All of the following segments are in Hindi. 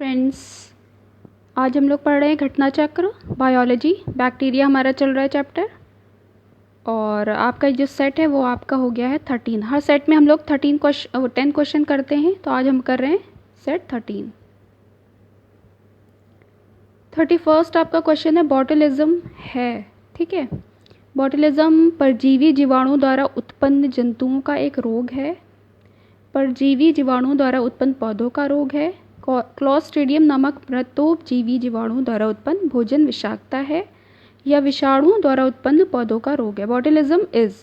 फ्रेंड्स, आज हम लोग पढ़ रहे हैं घटना चक्र बायोलॉजी। बैक्टीरिया हमारा चल रहा है चैप्टर, और आपका जो सेट है वो आपका हो गया है 13। हर सेट में हम लोग 10 क्वेश्चन करते हैं, तो आज हम कर रहे हैं सेट 13। 31 आपका क्वेश्चन है बॉटुलिज्म है। ठीक है, बॉटुलिज्म परजीवी जीवाणु द्वारा उत्पन्न जंतुओं का एक रोग है। परजीवी जीवाणु द्वारा उत्पन्न पौधों का रोग है। क्लॉस्ट्रीडियम नामक मृतोपजीवी जीवाणु द्वारा उत्पन्न भोजन विषाक्तता है, या विषाणु द्वारा उत्पन्न पौधों का रोग है। Botulism is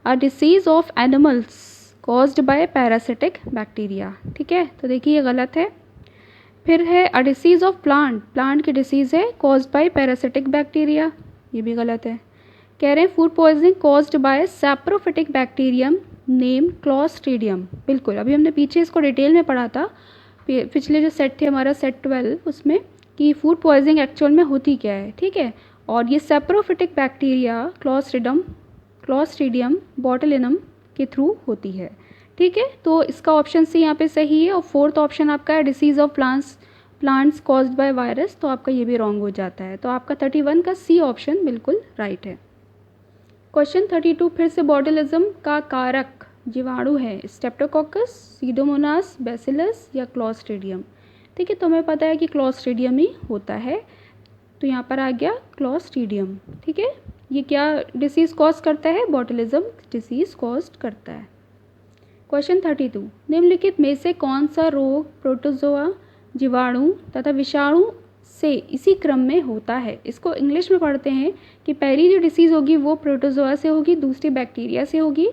a disease of animals caused by parasitic bacteria. ठीक है, तो देखिए ये गलत है। फिर है a disease of plant, plant की डिसीज है कॉज्ड बाय पैरासिटिक बैक्टीरिया, ये भी गलत है। कह रहे हैं food poisoning caused by saprophytic bacterium name Clostridium. बिल्कुल, अभी हमने पीछे इसको डिटेल में पढ़ा था, पिछले जो सेट थे हमारा सेट 12, उसमें कि फूड पॉइजनिंग एक्चुअल में होती क्या है। ठीक है, और ये सैप्रोफिटिक बैक्टीरिया क्लॉस्ट्रीडियम बोटुलिनम के थ्रू होती है। ठीक है, तो इसका ऑप्शन सी यहाँ पे सही है। और फोर्थ ऑप्शन आपका है disease of plants caused by virus, तो आपका ये भी रॉन्ग हो जाता है। तो आपका 31 का सी ऑप्शन बिल्कुल राइट है। क्वेश्चन 32 फिर से बॉटुलिज्म का कारक जीवाणु है स्ट्रेप्टोकोकस, सीडोमोनास, बैसिलस या क्लॉस्ट्रीडियम। ठीक है, तो हमें पता है कि क्लॉस्ट्रीडियम ही होता है, तो यहाँ पर आ गया क्लॉस्ट्रीडियम। ठीक है, ये क्या डिसीज़ कॉज करता है? बॉटुलिज्म डिसीज़ कॉज करता है। क्वेश्चन 32 निम्नलिखित में से कौन सा रोग प्रोटोजोआ, जीवाणु तथा विषाणु से इसी क्रम में होता है? इसको इंग्लिश में पढ़ते हैं कि पहली जो डिसीज़ होगी वो प्रोटोजोआ से होगी, दूसरी बैक्टीरिया से होगी,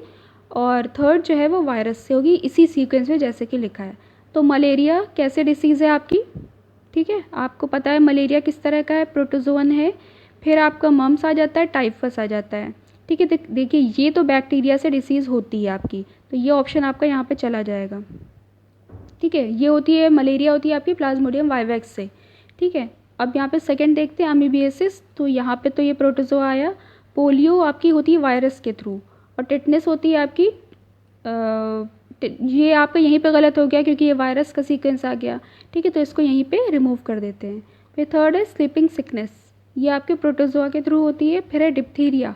और थर्ड जो है वो वायरस से होगी, इसी सीक्वेंस में जैसे कि लिखा है। तो मलेरिया कैसे डिसीज़ है आपकी? ठीक है, आपको पता है मलेरिया किस तरह का है, प्रोटोजोअन है। फिर आपका मम्स आ जाता है, टाइफस आ जाता है। ठीक है, देखिए ये तो बैक्टीरिया से डिसीज़ होती है आपकी, तो ये ऑप्शन आपका यहाँ पे चला जाएगा। ठीक है, ये होती है मलेरिया, होती है आपकी प्लाज्मोडियम वाइवेक्स से। ठीक है, अब यहाँ पे सेकंड देखते हैं अमीबियासिस, तो यहाँ पे तो ये प्रोटोजोआ आया। पोलियो आपकी होती है वायरस के थ्रू, और टिटनेस होती है आपकी ये आपका यहीं पे गलत हो गया क्योंकि ये वायरस का सीक्वेंस आ गया। ठीक है, तो इसको यहीं पे रिमूव कर देते हैं। फिर थर्ड है स्लीपिंग सिकनेस, ये आपके प्रोटोजोआ के थ्रू होती है। फिर है डिप्थीरिया,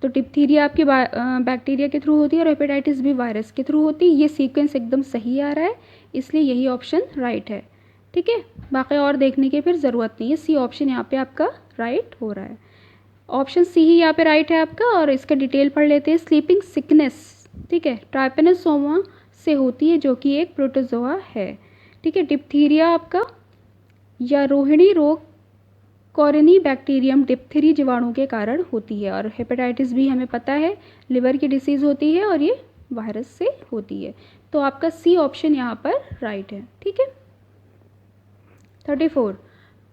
तो डिप्थीरिया आपकी बैक्टीरिया के थ्रू होती है, और हेपेटाइटिस भी वायरस के थ्रू होती है। ये सीक्वेंस एकदम सही आ रहा है, इसलिए यही ऑप्शन राइट है। ठीक है, बाकी और देखने की फिर ज़रूरत नहीं है, सी ऑप्शन यहाँ पे आपका राइट हो रहा है। ऑप्शन सी ही यहाँ पे राइट है आपका, और इसका डिटेल पढ़ लेते हैं। स्लीपिंग सिकनेस, ठीक है, ट्राइपेनोसोमा से होती है, जो कि एक प्रोटोजोआ है। ठीक है, डिप्थीरिया आपका या रोहिणी रोग कोरिनी बैक्टीरियम डिप्थीरी जीवाणु के कारण होती है, और हेपेटाइटिस भी हमें पता है लिवर की डिसीज़ होती है, और ये वायरस से होती है। तो आपका सी ऑप्शन यहाँ पर राइट है। ठीक है, 34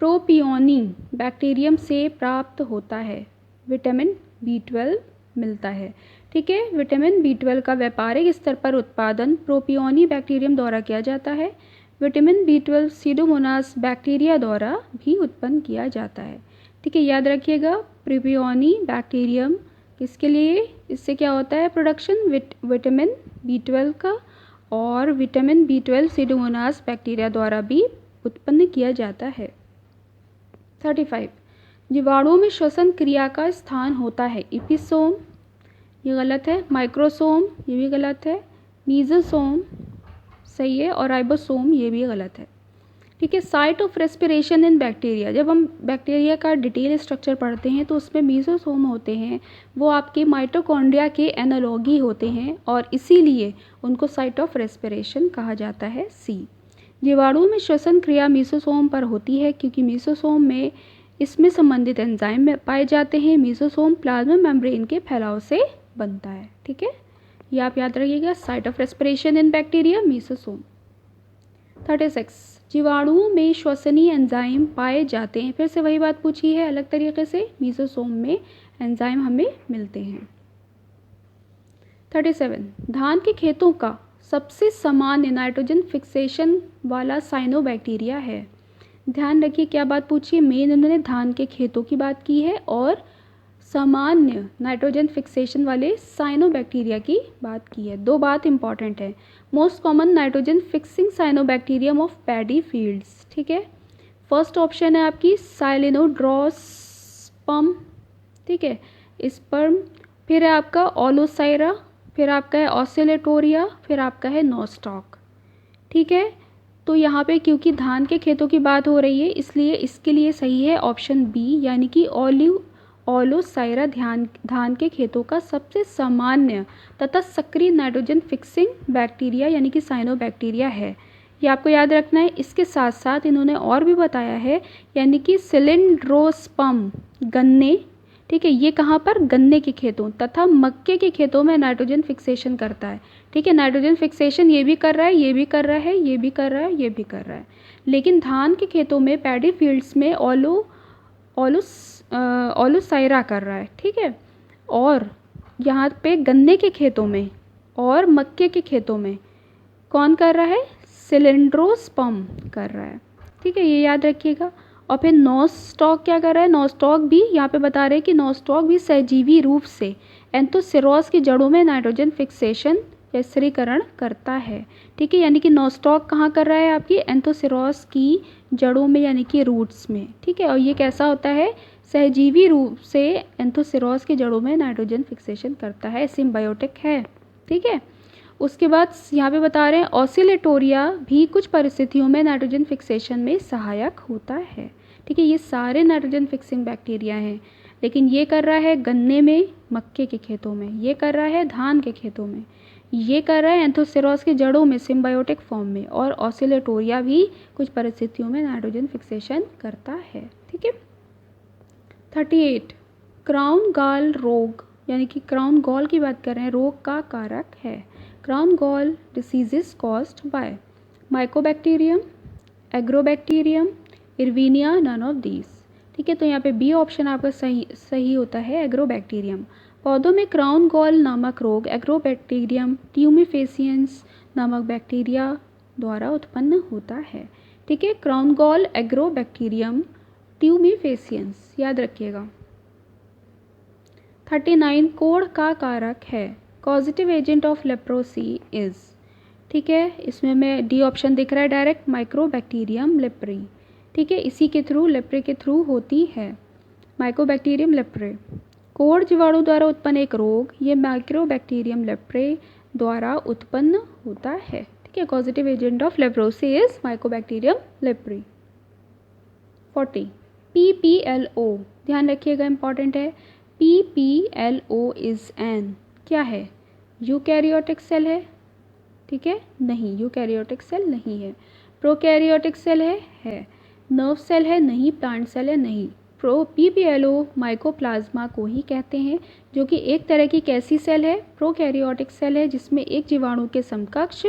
प्रोपियोनी बैक्टीरियम से प्राप्त होता है, विटामिन B12 मिलता है। ठीक है, विटामिन B12 का व्यापारिक स्तर पर उत्पादन प्रोपियोनी बैक्टीरियम द्वारा किया जाता है। विटामिन B12 सीडोमोनास बैक्टीरिया द्वारा भी उत्पन्न किया जाता है। ठीक है, याद रखिएगा प्रोपियोनी बैक्टीरियम किसके लिए, इससे क्या होता है प्रोडक्शन विटामिन B12 का, और विटामिन B12 सीडोमोनास बैक्टीरिया द्वारा भी उत्पन्न किया जाता है। 35 जीवाणुओं में श्वसन क्रिया का स्थान होता है इपिसोम, ये गलत है। माइक्रोसोम, ये भी गलत है। मीजोसोम सही है, और राइबोसोम ये भी गलत है। ठीक है, site of respiration in bacteria, जब हम बैक्टीरिया का डिटेल स्ट्रक्चर पढ़ते हैं तो उसमें मीजोसोम होते हैं, वो आपके माइटोकॉन्ड्रिया के एनालॉगी होते हैं, और इसीलिए उनको साइट ऑफ रेस्पिरेशन कहा जाता है। सी जीवाणुओं में श्वसन क्रिया मीजोसोम पर होती है, क्योंकि मीजोसोम में इसमें संबंधित एंजाइम पाए जाते हैं। मीजोसोम प्लाज्मा मेम्ब्रेन के फैलाव से बनता है। ठीक है, ये आप याद रखिएगा, site of respiration in bacteria mesosome. 36 जीवाणुओं में श्वसनीय एंजाइम पाए जाते हैं, फिर से वही बात पूछी है अलग तरीके से, मीजोसोम में एंजाइम हमें मिलते हैं। 37 धान के खेतों का सबसे सामान्य नाइट्रोजन फिक्सेशन वाला साइनोबैक्टीरिया है। ध्यान रखिए क्या बात पूछी है, मेन उन्होंने धान के खेतों की बात की है, और सामान्य नाइट्रोजन फिक्सेशन वाले साइनोबैक्टीरिया की बात की है। दो बात इंपॉर्टेंट है। Most common nitrogen fixing cyanobacterium of paddy fields, ठीक है। फर्स्ट ऑप्शन है आपकी साइलिनोड्रोस्पर्म, ठीक है, स्पर्म। फिर है आपका ओलोसाइरा, फिर आपका है ऑसिलेटोरिया, फिर आपका है नोस्टॉक, ठीक है। तो यहाँ पे क्योंकि धान के खेतों की बात हो रही है इसलिए इसके लिए सही है ऑप्शन बी, यानी कि ओलोसाइरा धान के खेतों का सबसे सामान्य तथा सक्रिय नाइट्रोजन फिक्सिंग बैक्टीरिया यानी कि साइनोबैक्टीरिया है। ये आपको याद रखना है। इसके साथ साथ इन्होंने और भी बताया है, यानी कि सिलिंड्रोस्पर्म गन्ने, ठीक है, ये कहाँ पर, गन्ने के खेतों तथा मक्के के खेतों में नाइट्रोजन फिक्सेशन करता है, ठीक है। नाइट्रोजन फिक्सेशन ये भी कर रहा है, ये भी कर रहा है, ये भी कर रहा है, ये भी कर रहा है, लेकिन धान के खेतों में पैडी फील्ड्स में ओलोसाइरा कर रहा है, ठीक है। और यहाँ पे गन्ने के खेतों में और मक्के के खेतों में कौन कर रहा है, सिलिंड्रोस्पर्म कर रहा है, ठीक है, ये याद रखिएगा। और फिर नोस्टॉक क्या कर रहा है, नोस्टॉक भी यहाँ पे बता रहे हैं कि नोस्टॉक भी सहजीवी रूप से एंथोसिरोस की जड़ों में नाइट्रोजन फिक्सेशन या स्थिरीकरण करता है, ठीक है। यानी कि नोस्टॉक कहाँ कर रहा है, आपकी एंथोसिरोस की जड़ों में यानी कि रूट्स में, ठीक है। और ये कैसा होता है, सहजीवी रूप से एंथोसिरोस की जड़ों में नाइट्रोजन फिक्सेशन करता है, सिम्बायोटिक है, ठीक है। उसके बाद यहाँ पे बता रहे हैं ऑसिलेटोरिया भी कुछ परिस्थितियों में नाइट्रोजन फिक्सेशन में सहायक होता है, ठीक है। ये सारे नाइट्रोजन फिक्सिंग बैक्टीरिया हैं, लेकिन ये कर रहा है गन्ने में, मक्के के खेतों में, ये कर रहा है धान के खेतों में, ये कर रहा है एंथोसिरोस की जड़ों में सिम्बायोटिक फॉर्म में, और ऑसिलेटोरिया भी कुछ परिस्थितियों में नाइट्रोजन फिक्सेशन करता है, ठीक है। 38 क्राउन गॉल रोग, यानी कि क्राउन गॉल की बात कर रहे हैं, रोग का कारक है। Crown gall diseases caused by Mycobacterium, Agrobacterium, Erwinia, none of these, ठीक है। तो यहाँ पे बी ऑप्शन आपका सही होता है, एग्रोबैक्टीरियम। पौधों में क्राउन गॉल नामक रोग एग्रोबैक्टीरियम ट्यूमिफेसियंस नामक बैक्टीरिया द्वारा उत्पन्न होता है, ठीक है। क्राउन गॉल एग्रोबैक्टीरियम ट्यूमिफेसियंस याद रखिएगा। 39 कोढ़ का कारक है, causative agent of leprosy is, ठीक है। इसमें मैं डी ऑप्शन दिख रहा है डायरेक्ट, माइक्रोबैक्टीरियम लेप्रे, ठीक है। इसी के थ्रू, लेप्रे के थ्रू होती है, माइकोबैक्टीरियम लेप्रे। कोढ़ जीवाणु द्वारा उत्पन्न एक रोग, ये माइक्रोबैक्टीरियम लेप्रे द्वारा उत्पन्न होता है, ठीक है। Causative agent of leprosy is Mycobacterium leprae. 40 PPLO, ध्यान रखिएगा, इंपॉर्टेंट है। PPLO इज एन, क्या है, यूकैरियोटिक सेल है, ठीक है, नहीं, यूकैरियोटिक सेल नहीं है। प्रोकैरियोटिक सेल है, नर्व सेल है नहीं, प्लांट सेल है नहीं। PPLO माइकोप्लाज्मा को ही कहते हैं, जो कि एक तरह की कैसी सेल है, प्रोकैरियोटिक सेल है, जिसमें एक जीवाणु के समकक्ष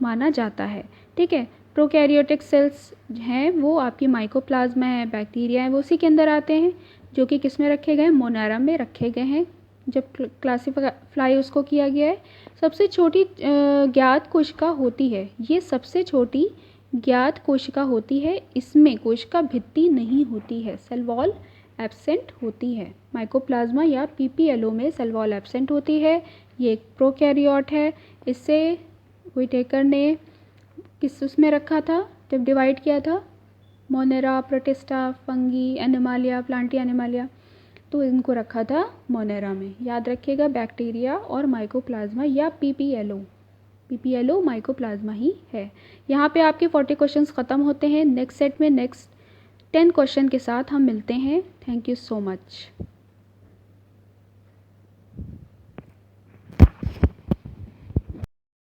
माना जाता है, ठीक है। प्रोकैरियोटिक सेल्स हैं वो आपकी माइकोप्लाज्मा है, बैक्टीरिया है, वो उसी के अंदर आते हैं, जो कि किस में रखे गए, मोनेरा में रखे गए हैं, जब क्लासीफाई उसको किया गया है। सबसे छोटी ज्ञात कोशिका होती है, ये सबसे छोटी ज्ञात कोशिका होती है, इसमें कोशिका भित्ति नहीं होती है, सेल वॉल एब्सेंट होती है। माइकोप्लाज्मा या PPLO में सेल वॉल एब्सेंट होती है। ये एक प्रोकैरियोट है। इससे व्हिटेकर ने किस उसमें रखा था जब डिवाइड किया था, Monera, protista, fungi, Animalia, Plantae Animalia, तो इनको रखा था मोनेरा में। याद रखिएगा, बैक्टीरिया और माइकोप्लाज्मा या PPLO माइकोप्लाज्मा ही है। यहाँ पे आपके 40 क्वेश्चंस ख़त्म होते हैं। नेक्स्ट सेट में नेक्स्ट 10 क्वेश्चन के साथ हम मिलते हैं। Thank you so much.